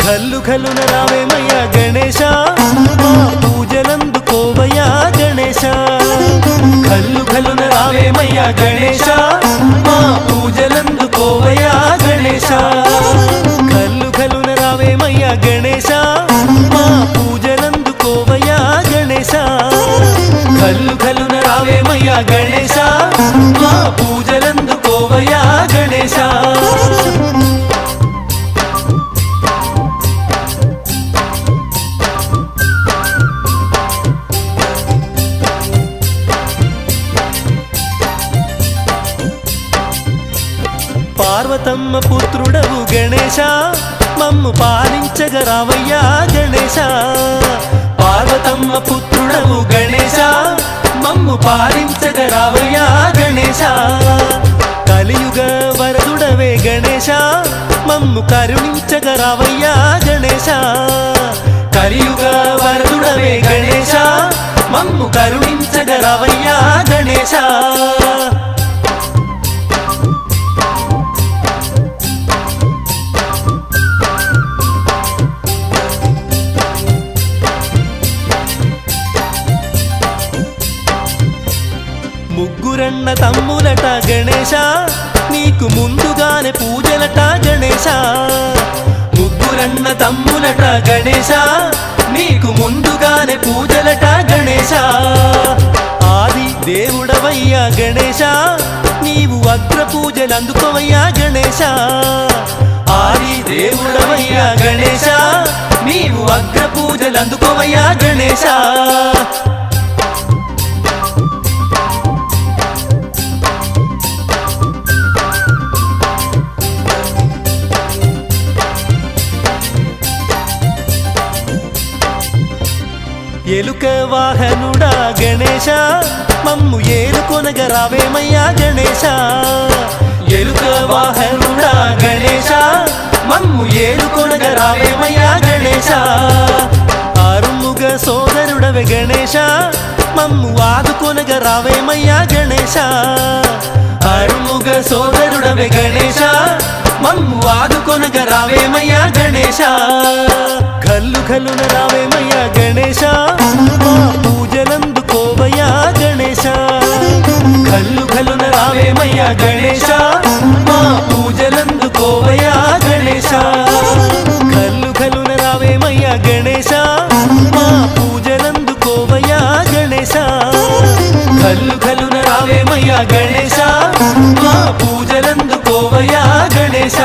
కల్లు కల్లున రావేమయ్యా గణేశ మా పూజలందుకోవయ్యా గణేశ కల్లు కల్లున రావేమయ్యా గణేశ మా పూజలందుకోవయ్యా గణేశ కల్లు కల్లున రావేమయ్యా గణేశ మా పూజలందుకోవయ్యా గణేశ కల్లు కల్లున రావేమయ్యా గణేశ మా పూజలందుకోవయ్యా గణేశ పార్వతమ్మ పుత్రుడవు గణేశ మమ్ము పాలించగరావయ్యా గణేశ పార్వతమ్మ పుత్రుడవు గణేశ మమ్ము పాలించగరావయ్యా గణేశ కలియుగ వరదుడవే గణేశ మమ్ము కరుణించగరావయ్యా గణేశ కలియుగ వరదుడవే గణేశ మమ్ము కరుణించగరావయ్యా గణేశ ముగ్గురన్న తమ్ములట గణేశ నీకు ముందుగానే పూజలట గణేశ ముగ్గురన్న తమ్ములట గణేశ నీకు ముందుగానే పూజలట గణేశ ఆది దేవుడవయ్యా గణేశ నీవు అగ్ర పూజలు అందుకోవయ్యా గణేశ ఆది దేవుడవయ్యా గణేశ నీవు అగ్ర పూజలు అందుకోవయ్యా గణేశ ఎలుక వాహనుడా గణేశ మమ్ము ఏలుకొనగ రావేమయ్యా గణేశ ఎలుక వాహనుడా గణేశ మమ్ము ఏలుకొనగ రావేమయ్యా గణేశ ఆరుముగ సోదరుడవే గణేశ మమ్ము ఆదుకొనగ రావేమయ్యా గణేశ ఆరుముగ సోదరుడవే గణేశ మమ్ము ఆదుకొనగ రావేమయ్యా గణేశ కల్లు కల్లున రావేమయ్యా గణేశ మా పూజలందుకోవయ్యా గణేశ కల్లు కల్లున రావేమయ్యా గణేశ మా పూజలందుకోవయ్యా గణేశ కల్లు కల్లున రావేమయ్యా గణేశ మా పూజలందుకోవయ్యా గణేశ కల్లు కల్లున రావేమయ్యా గణేశ మా పూజలందుకోవయ్యా గణేశ